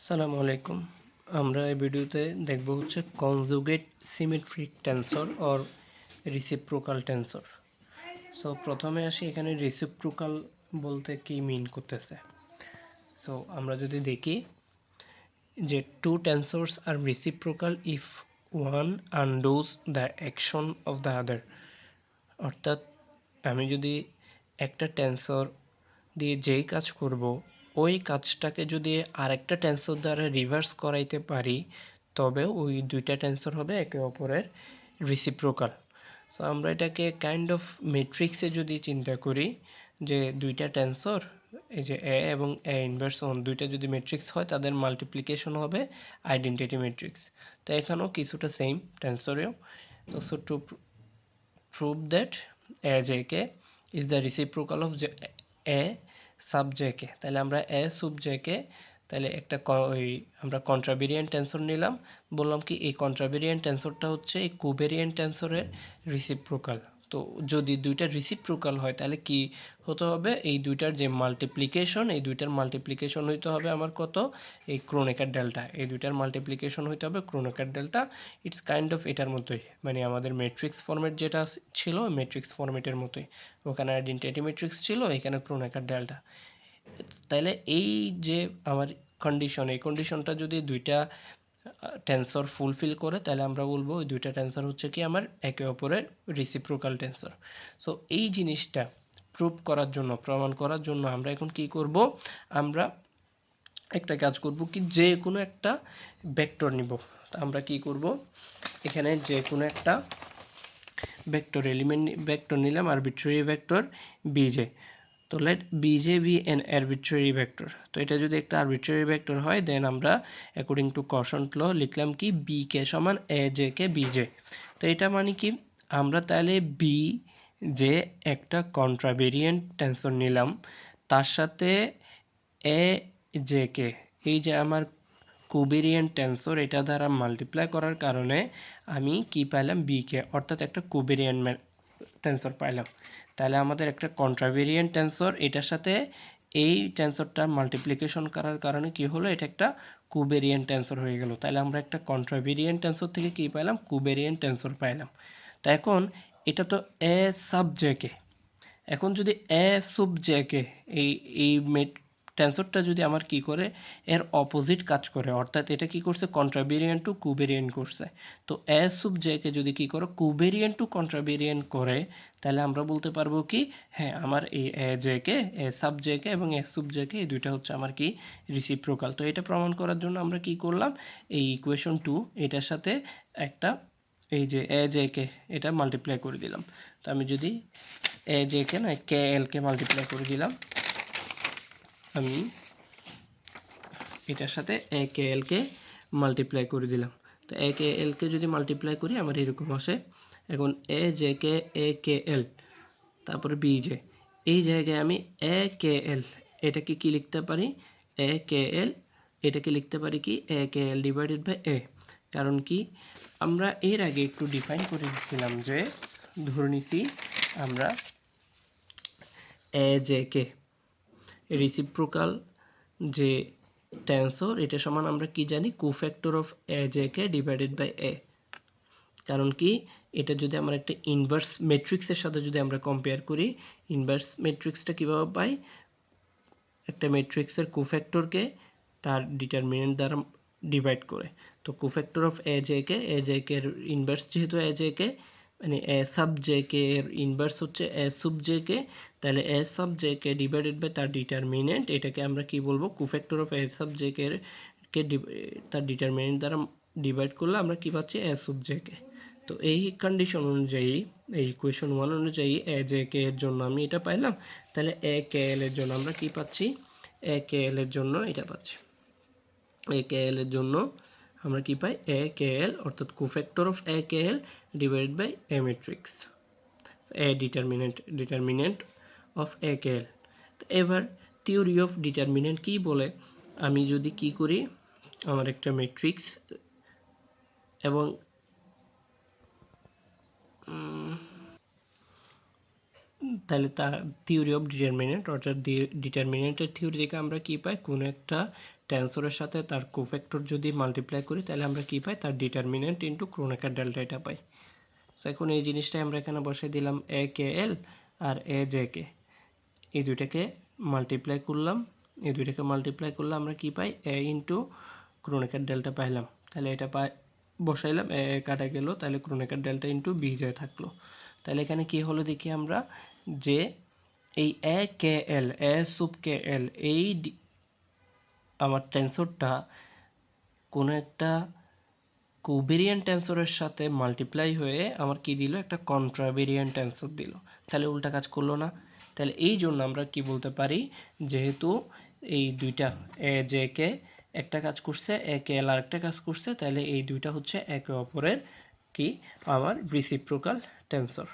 আসসালামু আলাইকুম। আমরা এই ভিডিওতে দেখব হচ্ছে conjugate symmetric tensor or reciprocal tensor. So প্রথমে আসি এখানে রিসিপ্রোকাল বলতে কি মিন করতেছে। সো আমরা যদি দেখি যে two tensors are reciprocal if one undoes the action of the other. অর্থাৎ আমি যদি একটা টেন্সর দিয়ে যেই কাজ করব ওই কাজটাকে যদি আরেকটা টেন্সর দ্বারা রিভার্স করাইতে পারি তবে ওই দুইটা টেন্সর হবে একে অপরের রিসিপ্রোকাল। সো আমরা এটাকে কাইন্ড অফ ম্যাট্রিক্সে যদি চিন্তা করি যে দুইটা টেন্সর এই যে এ এবং এ ইনভার্স ওয়ান দুইটা যদি ম্যাট্রিক্স হয় তাদের মাল্টিপ্লিকেশন হবে আইডেন্টিটি ম্যাট্রিক্স। তো এখানেও কিছুটা সেম টেন্সরেও। তো so to prove that a jk is the reciprocal of a sub jk, তাহলে আমরা a sub jk তাহলে একটা ওই আমরা কন্ট্রাভেরিয়েন্ট টেন্সর নিলাম, বললাম কি এই কন্ট্রাভেরিয়েন্ট টেন্সরটা হচ্ছে এই কোভেরিয়েন্ট টেন্সরের রিসিপ্রোকাল। তো যদি দুইটা রিসিপ্রোকাল হয় তাহলে কি হতে হবে, এই দুইটার যে মাল্টিপ্লিকেশন এই দুইটার মাল্টিপ্লিকেশন হইতে হবে আমার কত, এই ক্রোনেকার ডেল্টা, এই দুইটার মাল্টিপ্লিকেশন হইতে হবে ক্রোনেকার ডেল্টা। ইটস কাইন্ড অফ এটার মতোই, মানে আমাদের ম্যাট্রিক্স ফরম্যাট যেটা ছিল ম্যাট্রিক্স ফরম্যাটের মতোই, ওখানে আইডেন্টিটি ম্যাট্রিক্স ছিল, এখানে ক্রোনেকার ডেল্টা। তাহলে এই যে আমার কন্ডিশন, এই কন্ডিশনটা যদি দুইটা টেন্সর ফুলফিল করে তাহলে আমরা বলবো ওই দুইটা টেন্সর হচ্ছে কি আমার একে অপরের রিসিপ্রোকাল টেন্সর। সো এই জিনিসটা প্রুভ করার জন্য, প্রমাণ করার জন্য আমরা এখন কি করব, আমরা একটা কাজ করব কি যে কোনো একটা ভেক্টর নিব। আমরা কি করব, এখানে যে কোনো একটা ভেক্টর এলিমেন্ট ভেক্টর নিলাম, আরবিট্রারি ভেক্টর বিজে। তো লেট বিজে বি এন আরবিট্রারি ভেক্টর। তো এটা যদি একটা আরবিট্রারি ভেক্টর হয় দেন আমরা অ্যাকর্ডিং টু কোশন্ট ল লিখলাম কি বি কে সমান এ জে কে বিজে। তো এটা মানে কি আমরা তাহলে বি যে একটা কন্ট্রাভেরিয়েন্ট টেন্সর নিলাম, তার সাথে এ জে কে এই যে আমার কোভেরিয়েন্ট টেন্সর এটা দ্বারা মাল্টিপ্লাই করার কারণে আমি কি পাইলাম বিকে, অর্থাৎ একটা কোভেরিয়েন্ট টেন্সর পাইলাম। তাহলে আমাদের একটা কন্ট্রাভেরিয়েন্ট টেন্সর এটার সাথে এই টেন্সরটার মাল্টিপ্লিকেশন করার কারণে কি হলো, এটা একটা কোভেরিয়েন্ট টেন্সর হয়ে গেল। তাহলে আমরা একটা কন্ট্রাভেরিয়েন্ট টেন্সর থেকে কি পাইলাম, কোভেরিয়েন্ট টেন্সর পাইলাম। তো এখন এটা তো এ সাব জেকে, এখন যদি এ সুব জেকে এই এই টেন্সরটা যদি আমার কি করে এর অপোজিট কাজ করে, অর্থাৎ এটা কি করছে কন্ট্রাভেরিয়েন্ট টু কোভেরিয়েন্ট করছে। তো এ সুব জেকে যদি কি করে কোভেরিয়েন্ট টু কন্ট্রাভেরিয়েন্ট করে তাহলে আমরা বলতে পারবো কি হ্যাঁ আমার এই এ জেকে এ সাব জেকে এবং এ সুব জেকে এই দুইটা হচ্ছে আমার কি রিসিপ্রোকাল। তো এটা প্রমাণ করার জন্য আমরা কি করলাম, এই ইকুয়েশন 2 এটার সাথে একটা এই যে এ জেকে এটা মাল্টিপ্লাই করে দিলাম। তো আমি যদি এ জেকে না কে এলকে মাল্টিপ্লাই করে দিলাম, আমি এটার সাথে এ কে এলকে মাল্টিপ্লাই করে দিলাম। তো এ কে এলকে যদি মাল্টিপ্লাই করি আমার এরকম আসে। এখন এ জে কে এ কে এল তারপরে বি জে, এই জায়গায় আমি এ কে এল এটাকে কি লিখতে পারি, এ কে এল এটাকে লিখতে পারি কি এ K L divided by A. কারণ কি আমরা এর আগে একটু ডিফাইন করে দিয়েছিলাম যে ধরে নিছি আমরা এ জে কে রিসিপ্রোকাল যে টেন্সর এটা সমান আমরা কি জানি cofactor of A J K divided by A. কারণ কি এটা যদি আমরা একটা ইনভার্স ম্যাট্রিক্সের সাথে যদি আমরা কম্পেয়ার করি, ইনভার্স ম্যাট্রিক্সটা কীভাবে পাই, একটা ম্যাট্রিক্সের কোফ্যাক্টরকে তার ডিটারমিনেন্ট দ্বারা ডিভাইড করে। তো কোফ্যাক্টর অফ এ জে কে এর ইনভার্স যেহেতু এ জে কে মানে এ সাব জে কে এর ইনভার্স হচ্ছে এ সুব জে কে, তাহলে A sub J K divided by তার ডিটারমিনেন্ট, এটাকে আমরা কি বলবো cofactor of A sub J K তার ডিটারমিনেন্ট দ্বারা ডিভাইড করলে আমরা কি পাচ্ছি এ সুব জে কে। তো এই কন্ডিশন অনুযায়ী এই ইকুয়েশন 1 অনুযায়ী এ জে কে এর জন্য আমি এটা পাইলাম, তাহলে এ কে এল এর জন্য আমরা কি পাচ্ছি, এ কে এল এর জন্য এটা পাচ্ছি। এ কে এল এর জন্য আমরা কি পাই, এ কে এল অর্থাৎ cofactor of A K L divided by A matrix A determinant of A K L. তো এবার থিওরি অফ ডিটারমিনেন্ট কি বলে, আমি যদি কি করি আমার একটা ম্যাট্রিক্স এবং তাহলে তার থিওরি অফ ডিটারমিনেন্ট অর্থাৎ ডিটারমিনেন্টের থিওরি থেকে আমরা কি পাই, কোনো একটা টেন্সরের সাথে তার কোফ্যাক্টর যদি মাল্টিপ্লাই করি তাহলে আমরা কি পাই, তার ডিটারমিনেন্ট ইন্টু ক্রোনেকার ডেল্টা এটা পাই। সো এখন এই জিনিসটাই আমরা এখানে বসে দিলাম এ কে এল আর এ জে কে, এই দুইটাকে মাল্টিপ্লাই করলাম, আমরা কি পাই, এ ইন্টু ক্রোনেকার ডেল্টা পাইলাম। তাহলে এটা বসাইলাম, এ কাটা গেল, তাহলে ক্রোনেকার ডেল্টা ইন্টু বি জে থাকলো। তাহলে এখানে কি হলো দেখি আমরা, যে এই এ কে এল, এ সুপ কে এল, এই আমার টেন্সরটা কোনো একটা কোভেরিয়েন্ট টেন্সরের সাথে মাল্টিপ্লাই হয়ে আমার কি দিল, একটা কন্ট্রাভেরিয়েন্ট টেন্সর দিল। তাহলে উল্টা কাজ করলো না? তাহলে এই জন্য আমরা কি বলতে পারি, যেহেতু এই দুইটা এ জে কে একটা কাজ করছে, এ কে এল আরেকটা কাজ করছে, তাহলে এই দুইটা হচ্ছে একে অপরের কি, আমার রিসিপ্রোকাল টেন্সর।